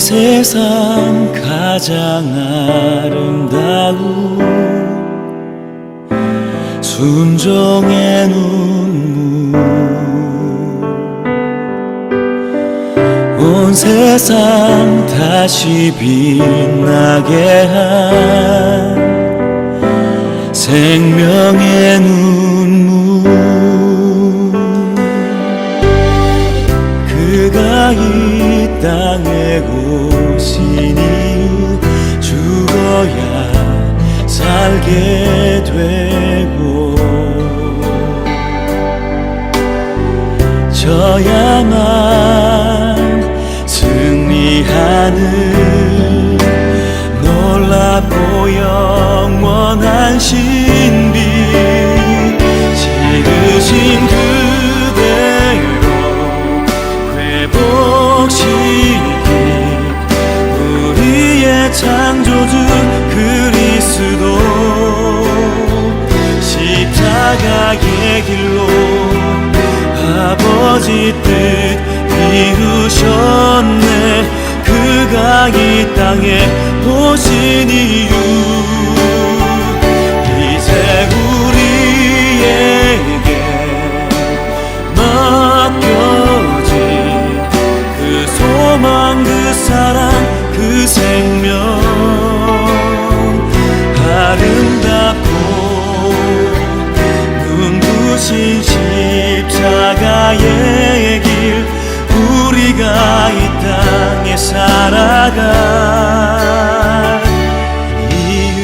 세상 가장 아름다운 순종의 눈물, 온 세상 다시 빛나게 한 생명의 눈물. 그가 이 땅에 오신 이유, 죽어야 살게 되고 져야만 승리하는 놀랍고 영원한 신비, 지으신 그대로 회복시킨 우리의 창조주 그리스도, 십자가의 길로 아버지 뜻 이루셨네. 그가 이 땅에 오신 이유, 이제 우리에게 맡겨진 그 소망, 그 사랑, 그 생명, 아름답고 눈부신 십자가의 길, 우리가 이 땅에 살아갈 이유.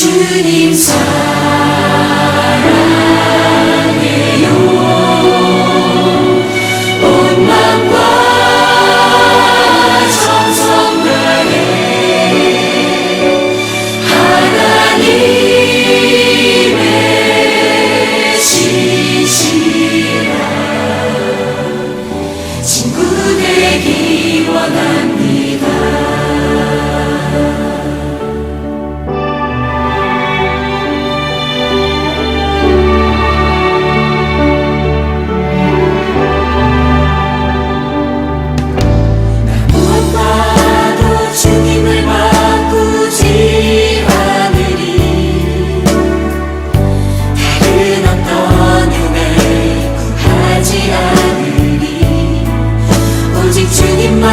주님 사랑해요. 온 마음과 정성 다해 하나님의 신실한 친구 되기 원합니다. 주님을 바꾸지 않으리. 다른 어떤 은혜 구하지 않으리. 오직 주님만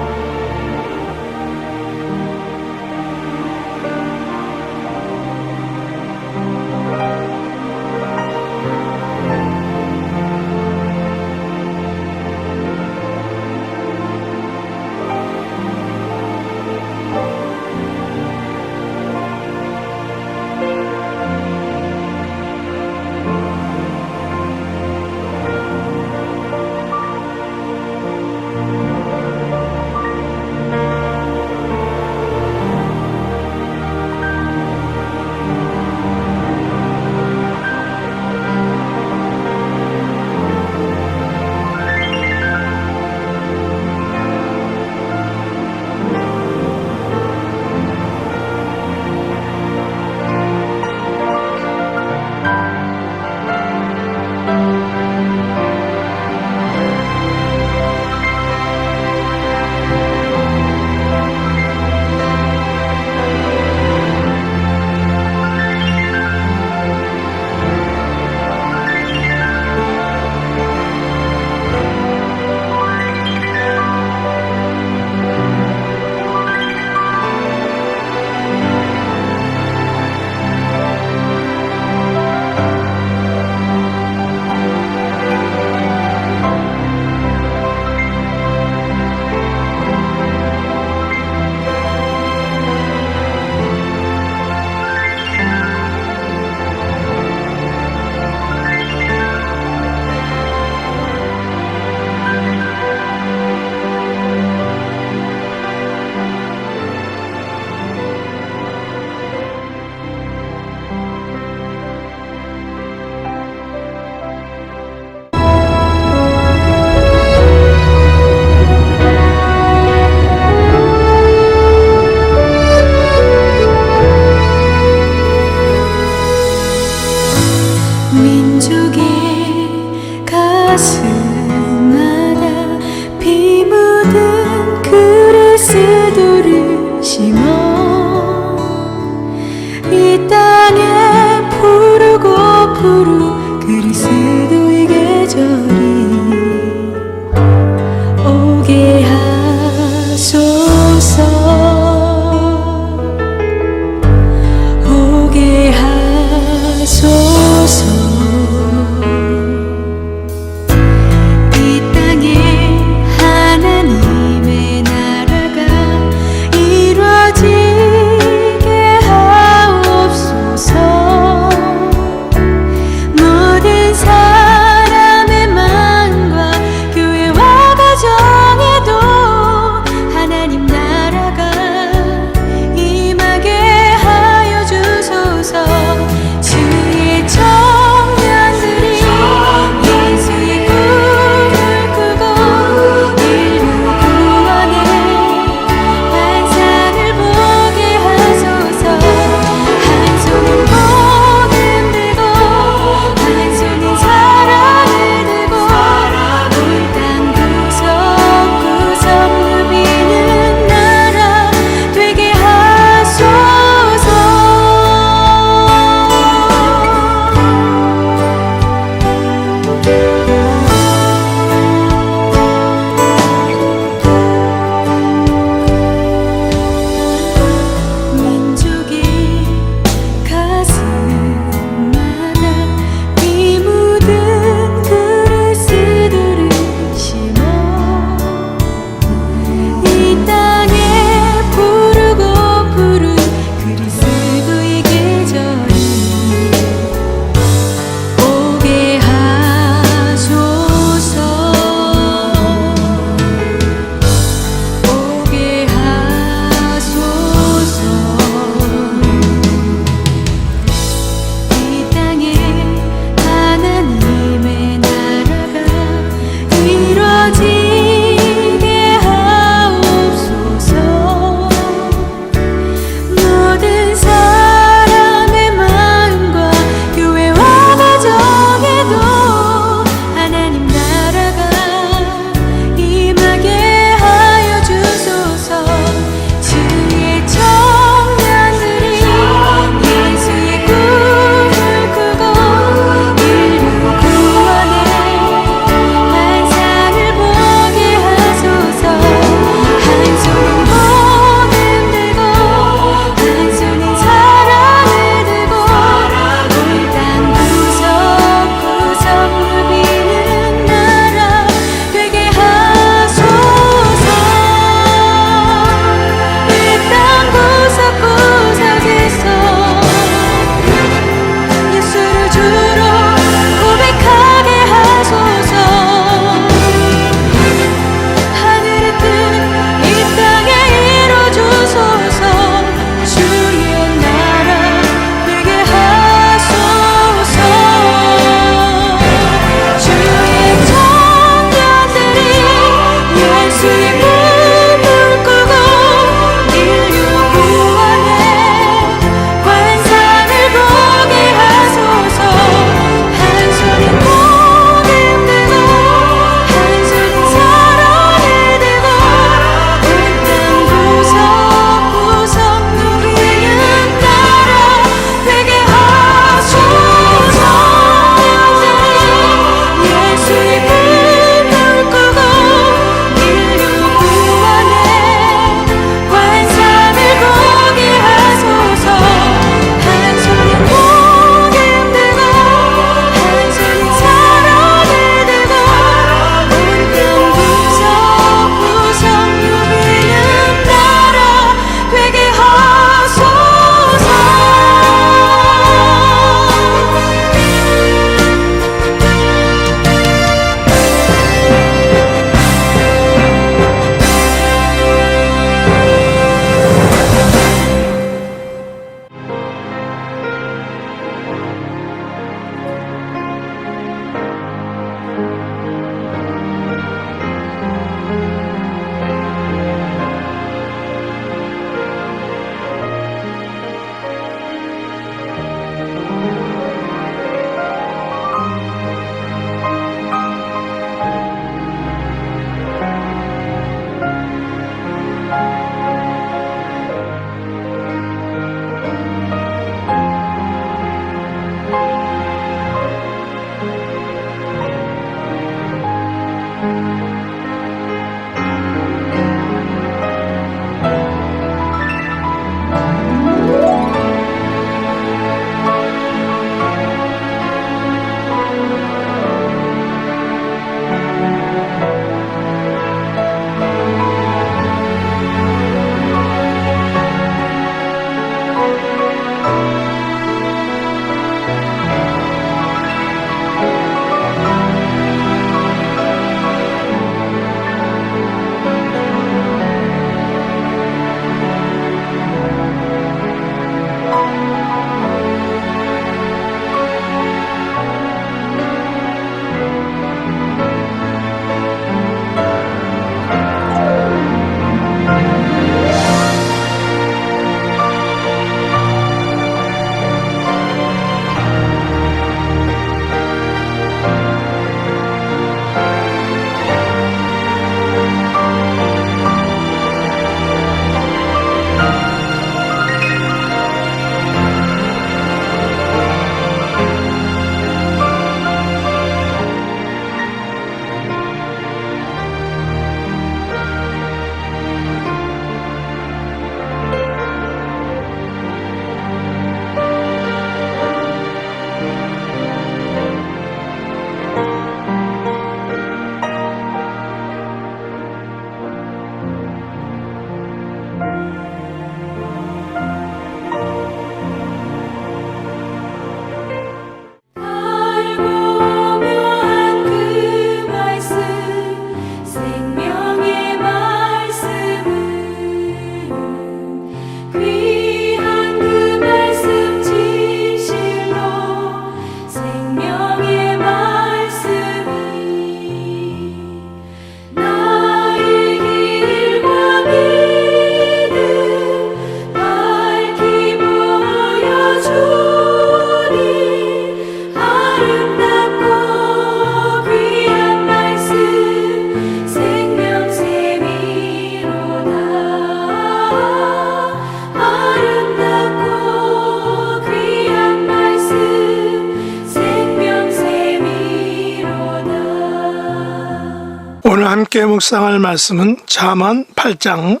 오늘 함께 묵상할 말씀은 잠언 8장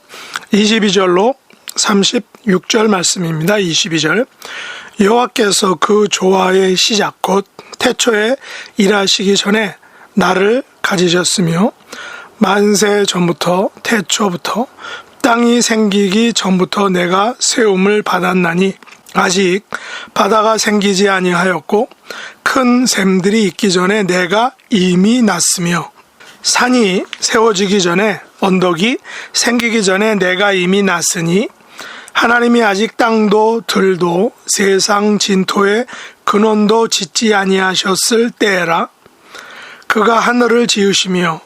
22절로 36절 말씀입니다. 22절 여호와께서 그 조화의 시작 곧 태초에 일하시기 전에 나를 가지셨으며 만세 전부터 태초부터 땅이 생기기 전부터 내가 세움을 받았나니 아직 바다가 생기지 아니하였고 큰 샘들이 있기 전에 내가 이미 났으며 산이 세워지기 전에 언덕이 생기기 전에 내가 이미 났으니 하나님이 아직 땅도 들도 세상 진토에 근원도 짓지 아니하셨을 때에라. 그가 하늘을 지으시며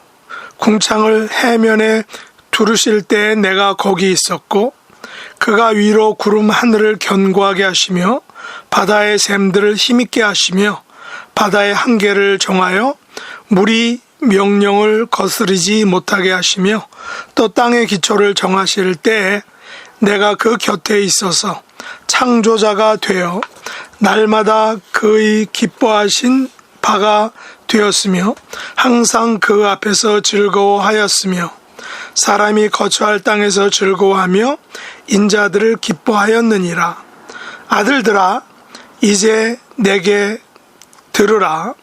궁창을 해면에 두르실 때에 내가 거기 있었고 그가 위로 구름 하늘을 견고하게 하시며 바다의 샘들을 힘있게 하시며 바다의 한계를 정하여 물이 명령을 거스르지 못하게 하시며 또 땅의 기초를 정하실 때에 내가 그 곁에 있어서 창조자가 되어 날마다 그의 기뻐하신 바가 되었으며 항상 그 앞에서 즐거워하였으며 사람이 거처할 땅에서 즐거워하며 인자들을 기뻐하였느니라. 아들들아 이제 내게 들으라.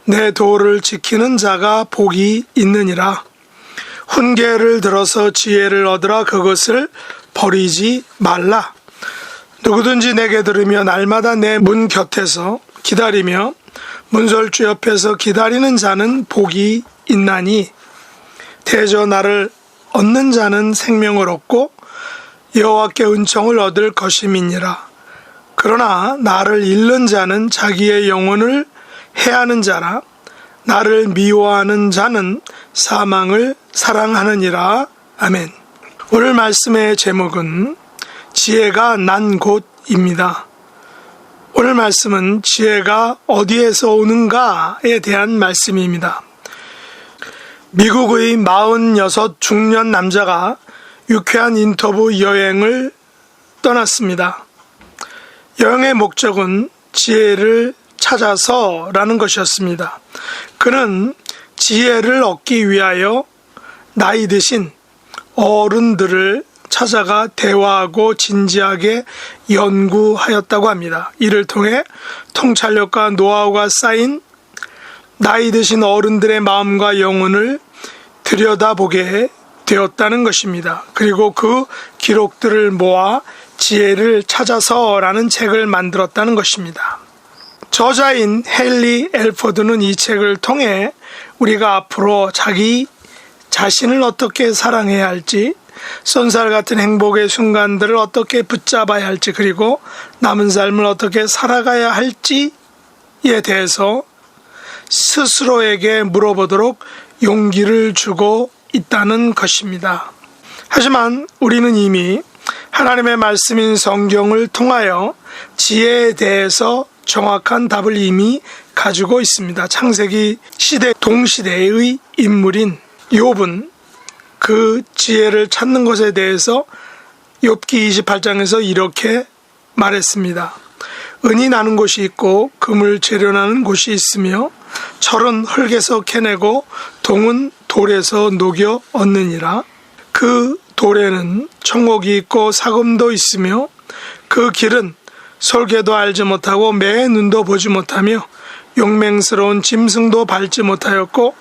내 도를 지키는 자가 복이 있느니라. 훈계를 들어서 지혜를 얻으라. 그것을 버리지 말라. 누구든지 내게 들으며 날마다 내 문 곁에서 기다리며 문설주 옆에서 기다리는 자는 복이 있나니 대저 나를 얻는 자는 생명을 얻고 여호와께 은총을 얻을 것임이니라. 그러나 나를 잃는 자는 자기의 영혼을 해하는 자라. 나를 미워하는 자는 사망을 사랑하느니라. 아멘. 오늘 말씀의 제목은 지혜가 난 곳입니다. 오늘 말씀은 지혜가 어디에서 오는가에 대한 말씀입니다. 미국의 46 중년 남자가 유쾌한 인터뷰 여행을 떠났습니다. 여행의 목적은 지혜를 찾아서라는 것이었습니다. 그는 지혜를 얻기 위하여 나이 드신 어른들을 찾아가 대화하고 진지하게 연구하였다고 합니다. 이를 통해 통찰력과 노하우가 쌓인 나이 드신 어른들의 마음과 영혼을 들여다보게 되었다는 것입니다. 그리고 그 기록들을 모아 지혜를 찾아서라는 책을 만들었다는 것입니다. 저자인 헨리 엘포드는 이 책을 통해 우리가 앞으로 자기 자신을 어떻게 사랑해야 할지, 쏜살 같은 행복의 순간들을 어떻게 붙잡아야 할지, 그리고 남은 삶을 어떻게 살아가야 할지에 대해서 스스로에게 물어보도록 용기를 주고 있다는 것입니다. 하지만 우리는 이미 하나님의 말씀인 성경을 통하여 지혜에 대해서 정확한 답을 이미 가지고 있습니다. 창세기 시대 동시대의 인물인 욥은 그 지혜를 찾는 것에 대해서 욥기 28장에서 이렇게 말했습니다. 은이 나는 곳이 있고 금을 재련하는 곳이 있으며 철은 흙에서 캐내고 동은 돌에서 녹여 얻느니라. 그 돌에는 청옥이 있고 사금도 있으며 그 길은 솔개도 알지 못하고 매의 눈도 보지 못하며 용맹스러운 짐승도 밟지 못하였고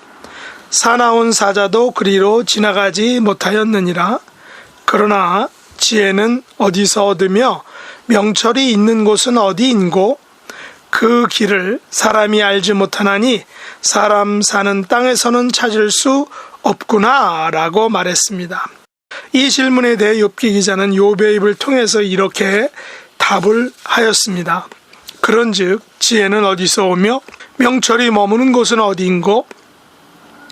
사나운 사자도 그리로 지나가지 못하였느니라. 그러나 지혜는 어디서 얻으며 명철이 있는 곳은 어디인고 그 길을 사람이 알지 못하나니 사람 사는 땅에서는 찾을 수 없구나 라고 말했습니다. 이 질문에 대해 욥기 기자는 욥의 입을 통해서 이렇게 답을 하였습니다. 그런즉 지혜는 어디서 오며 명철이 머무는 곳은 어디인고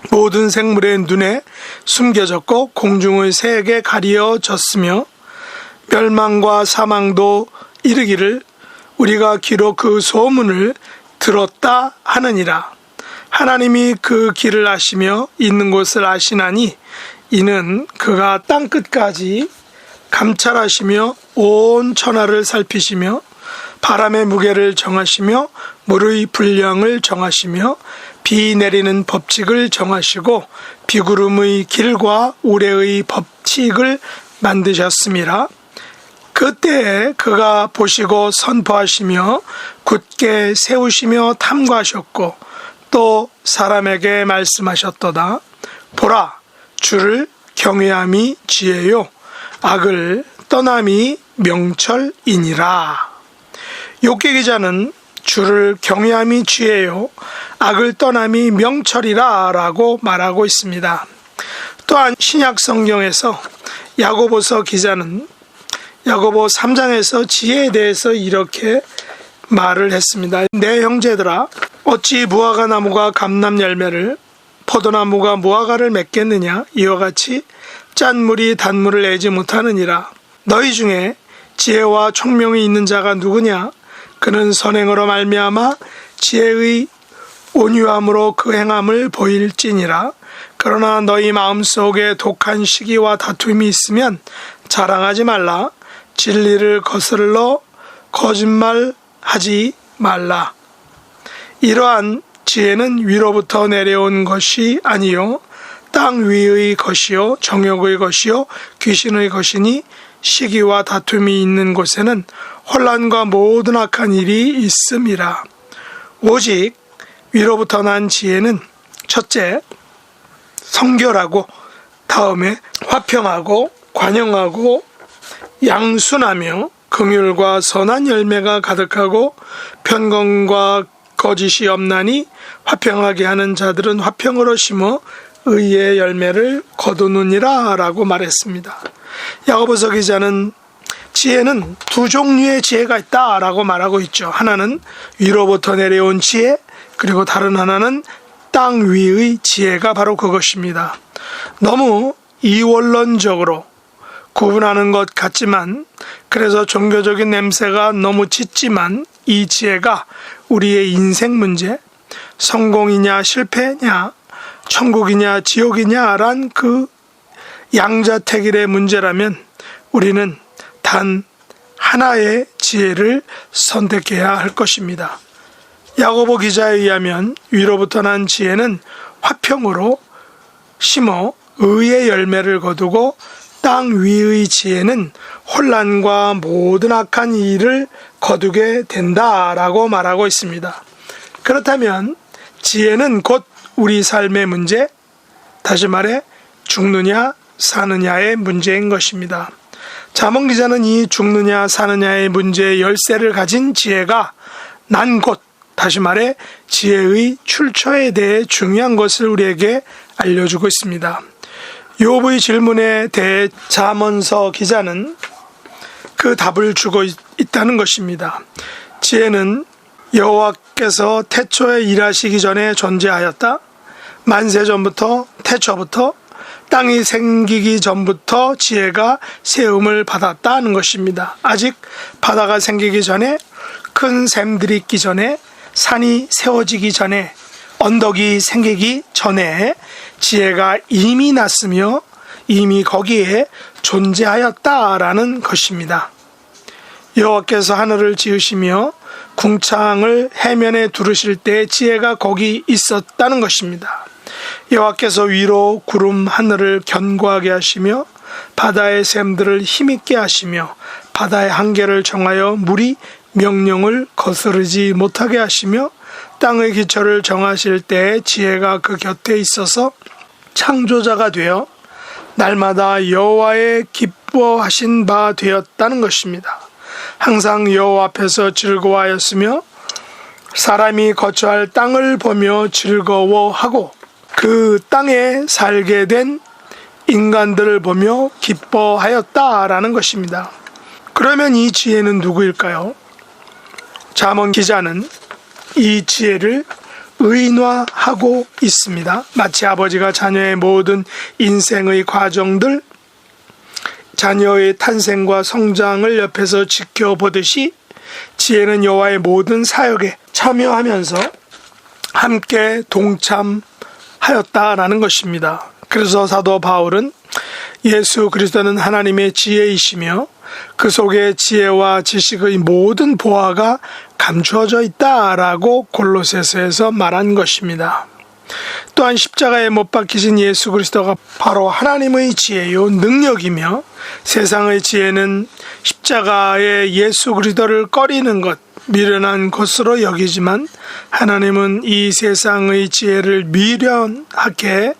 모든 생물의 눈에 숨겨졌고 공중의 새에게 가려졌으며 멸망과 사망도 이르기를 우리가 귀로 그 소문을 들었다 하느니라. 하나님이 그 길을 아시며 있는 곳을 아시나니 이는 그가 땅끝까지 감찰하시며 온 천하를 살피시며 바람의 무게를 정하시며 물의 분량을 정하시며 비 내리는 법칙을 정하시고 비구름의 길과 우레의 법칙을 만드셨음이라. 그때에 그가 보시고 선포하시며 굳게 세우시며 탐구하셨고 또 사람에게 말씀하셨도다. 보라, 주를 경외함이 지혜요 악을 떠남이 명철이니라. 욥기 기자는 주를 경외함이 지혜요 악을 떠남이 명철이라 라고 말하고 있습니다. 또한 신약 성경에서 야고보서 기자는 야고보 3장에서 지혜에 대해서 이렇게 말을 했습니다. 내 형제들아, 어찌 무화과 나무가 감람 열매를 포도나무가 무화과를 맺겠느냐. 이와 같이 짠 물이 단물을 내지 못하느니라. 너희 중에 지혜와 총명이 있는 자가 누구냐. 그는 선행으로 말미암아 지혜의 온유함으로 그 행함을 보일지니라. 그러나 너희 마음속에 독한 시기와 다툼이 있으면 자랑하지 말라. 진리를 거슬러 거짓말하지 말라. 이러한 지혜는 위로부터 내려온 것이 아니요 땅 위의 것이요 정욕의 것이요 귀신의 것이니 시기와 다툼이 있는 곳에는 혼란과 모든 악한 일이 있음이라. 오직 위로부터 난 지혜는 첫째 성결하고 다음에 화평하고 관용하고 양순하며 긍휼과 선한 열매가 가득하고 편건과 거짓이 없나니 화평하게 하는 자들은 화평으로 심어 의의 열매를 거두느니라 라고 말했습니다. 야고보서 기자는 지혜는 두 종류의 지혜가 있다 라고 말하고 있죠. 하나는 위로부터 내려온 지혜, 그리고 다른 하나는 땅 위의 지혜가 바로 그것입니다. 너무 이원론적으로 구분하는 것 같지만, 그래서 종교적인 냄새가 너무 짙지만 이 지혜가 우리의 인생 문제, 성공이냐 실패냐, 천국이냐 지옥이냐란 그 양자택일의 문제라면 우리는 단 하나의 지혜를 선택해야 할 것입니다. 야고보 기자에 의하면 위로부터 난 지혜는 화평으로 심어 의의 열매를 거두고 땅 위의 지혜는 혼란과 모든 악한 일을 거두게 된다라고 말하고 있습니다. 그렇다면 지혜는 곧 우리 삶의 문제, 다시 말해 죽느냐 사느냐의 문제인 것입니다. 잠언 기자는 이 죽느냐 사느냐의 문제의 열쇠를 가진 지혜가 난 곳, 다시 말해 지혜의 출처에 대해 중요한 것을 우리에게 알려주고 있습니다. 욥의 질문에 대해 잠언서 기자는 그 답을 주고 있다는 것입니다. 지혜는 여호와께서 태초에 일하시기 전에 존재하였다. 만세 전부터, 태초부터, 땅이 생기기 전부터 지혜가 세움을 받았다는 것입니다. 아직 바다가 생기기 전에, 큰 샘들이 있기 전에, 산이 세워지기 전에, 언덕이 생기기 전에 지혜가 이미 났으며 이미 거기에 존재하였다라는 것입니다. 여호와께서 하늘을 지으시며 궁창을 해면에 두르실 때 지혜가 거기 있었다는 것입니다. 여호와께서 위로 구름 하늘을 견고하게 하시며 바다의 샘들을 힘있게 하시며 바다의 한계를 정하여 물이 명령을 거스르지 못하게 하시며 땅의 기초를 정하실 때 지혜가 그 곁에 있어서 창조자가 되어 날마다 여호와의 기뻐하신 바 되었다는 것입니다. 항상 여호와 앞에서 즐거워하였으며 사람이 거처할 땅을 보며 즐거워하고 그 땅에 살게 된 인간들을 보며 기뻐하였다라는 것입니다. 그러면 이 지혜는 누구일까요? 잠언 기자는 이 지혜를 의인화하고 있습니다. 마치 아버지가 자녀의 모든 인생의 과정들, 자녀의 탄생과 성장을 옆에서 지켜보듯이 지혜는 여호와의 모든 사역에 참여하면서 함께 동참하였다라는 것입니다. 그래서 사도 바울은 예수 그리스도는 하나님의 지혜이시며 그 속에 지혜와 지식의 모든 보화가 감추어져 있다라고 골로새서에서 말한 것입니다. 또한 십자가에 못 박히신 예수 그리스도가 바로 하나님의 지혜요 능력이며 세상의 지혜는 십자가에 예수 그리스도를 꺼리는 것, 미련한 것으로 여기지만 하나님은 이 세상의 지혜를 미련하게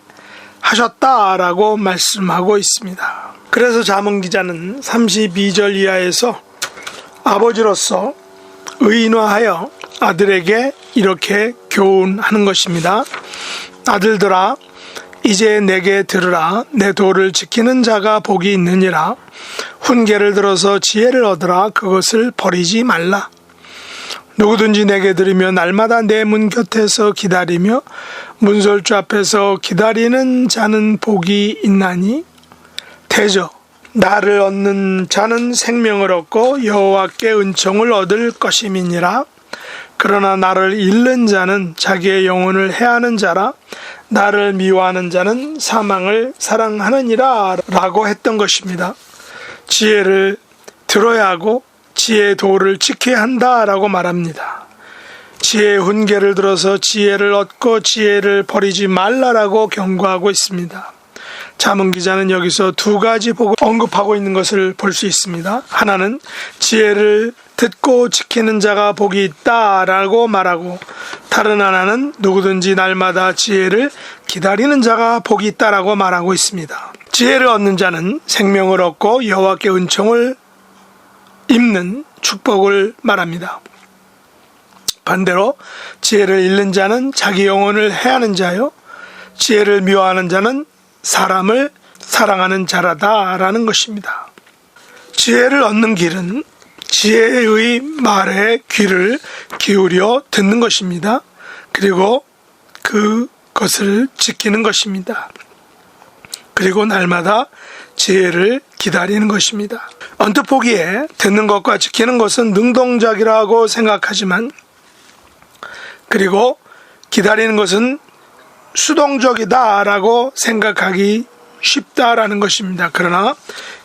하셨다라고 말씀하고 있습니다. 그래서 잠언 기자는 32절 이하에서 아버지로서 의인화하여 아들에게 이렇게 교훈하는 것입니다. 아들들아, 이제 내게 들으라. 내 도를 지키는 자가 복이 있느니라. 훈계를 들어서 지혜를 얻으라. 그것을 버리지 말라. 누구든지 내게 들으며 날마다 내 문 곁에서 기다리며 문설주 앞에서 기다리는 자는 복이 있나니 대저 나를 얻는 자는 생명을 얻고 여호와께 은총을 얻을 것임이니라. 그러나 나를 잃는 자는 자기의 영혼을 해하는 자라. 나를 미워하는 자는 사망을 사랑하느니라 라고 했던 것입니다. 지혜를 들어야 하고 지혜의 도를 지켜야 한다라고 말합니다. 지혜의 훈계를 들어서 지혜를 얻고 지혜를 버리지 말라라고 경고하고 있습니다. 잠언 기자는 여기서 두 가지 복을 언급하고 있는 것을 볼 수 있습니다. 하나는 지혜를 듣고 지키는 자가 복이 있다라고 말하고, 다른 하나는 누구든지 날마다 지혜를 기다리는 자가 복이 있다라고 말하고 있습니다. 지혜를 얻는 자는 생명을 얻고 여호와께 은총을 입는 축복을 말합니다. 반대로 지혜를 잃는 자는 자기 영혼을 해하는 자요, 지혜를 미워하는 자는 사람을 사랑하는 자라다라는 것입니다. 지혜를 얻는 길은 지혜의 말에 귀를 기울여 듣는 것입니다. 그리고 그것을 지키는 것입니다. 그리고 날마다 지혜를 기다리는 것입니다. 언뜻 보기에 듣는 것과 지키는 것은 능동적이라고 생각하지만, 그리고 기다리는 것은 수동적이다라고 생각하기 쉽다라는 것입니다. 그러나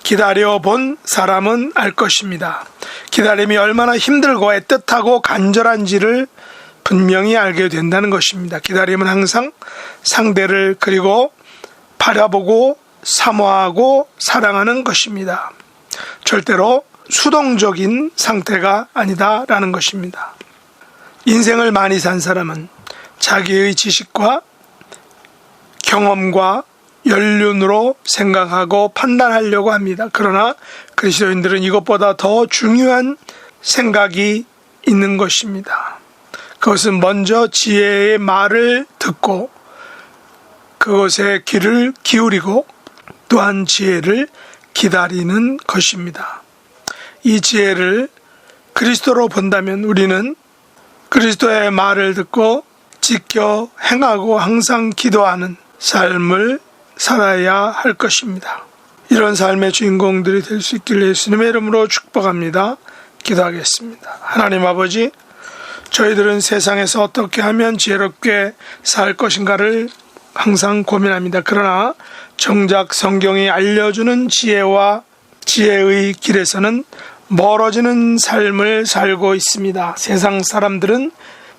기다려본 사람은 알 것입니다. 기다림이 얼마나 힘들고 애틋하고 간절한지를 분명히 알게 된다는 것입니다. 기다림은 항상 상대를 그리고 바라보고 사모하고 사랑하는 것입니다. 절대로 수동적인 상태가 아니다라는 것입니다. 인생을 많이 산 사람은 자기의 지식과 경험과 연륜으로 생각하고 판단하려고 합니다. 그러나 그리스도인들은 이것보다 더 중요한 생각이 있는 것입니다. 그것은 먼저 지혜의 말을 듣고 그것에 귀를 기울이고 또한 지혜를 기다리는 것입니다. 이 지혜를 그리스도로 본다면 우리는 그리스도의 말을 듣고 지켜 행하고 항상 기도하는 삶을 살아야 할 것입니다. 이런 삶의 주인공들이 될 수 있기를 예수님의 이름으로 축복합니다. 기도하겠습니다. 하나님 아버지, 저희들은 세상에서 어떻게 하면 지혜롭게 살 것인가를 항상 고민합니다. 그러나 정작 성경이 알려주는 지혜와 지혜의 길에서는 멀어지는 삶을 살고 있습니다. 세상 사람들은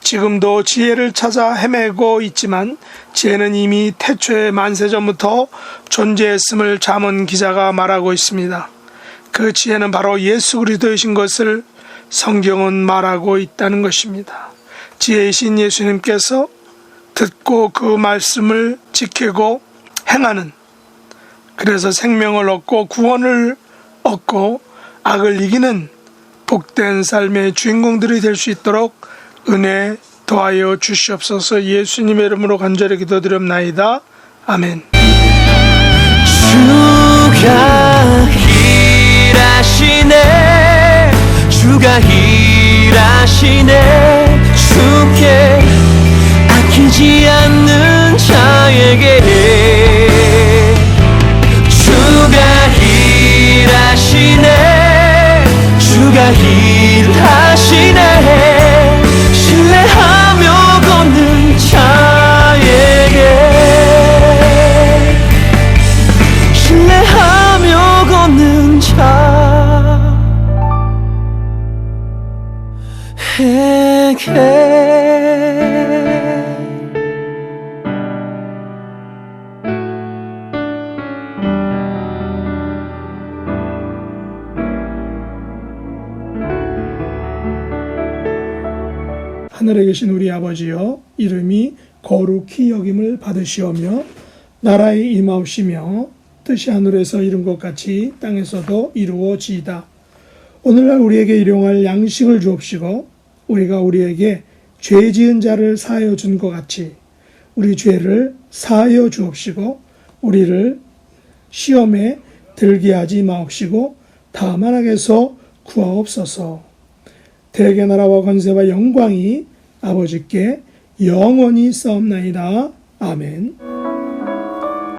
지금도 지혜를 찾아 헤매고 있지만 지혜는 이미 태초의 만세전부터 존재했음을 잠언 기자가 말하고 있습니다. 그 지혜는 바로 예수 그리스도이신 것을 성경은 말하고 있다는 것입니다. 지혜이신 예수님께서 듣고 그 말씀을 지키고 행하는, 그래서 생명을 얻고 구원을 얻고 악을 이기는 복된 삶의 주인공들이 될 수 있도록 은혜 더하여 주시옵소서. 예수님의 이름으로 간절히 기도드립나이다. 아멘. 주가 일하시네, 주가 일하시네. 주께 아끼지 않는 자에게 주가 일하시네, 주가 일하시네. 신뢰하며 걷는 자에게, 신뢰하며 걷는 자에게. 하늘에 계신 우리 아버지여, 이름이 거룩히 여김을 받으시오며 나라의 임하옵시며 뜻이 하늘에서 이룬 것 같이 땅에서도 이루어지이다. 오늘날 우리에게 일용할 양식을 주옵시고 우리가 우리에게 죄 지은 자를 사하여 준 것 같이 우리 죄를 사하여 주옵시고 우리를 시험에 들게 하지 마옵시고 다만 악에서 구하옵소서. 대개 나라와 권세와 영광이 아버지께 영원히 싸움나이다. 아멘.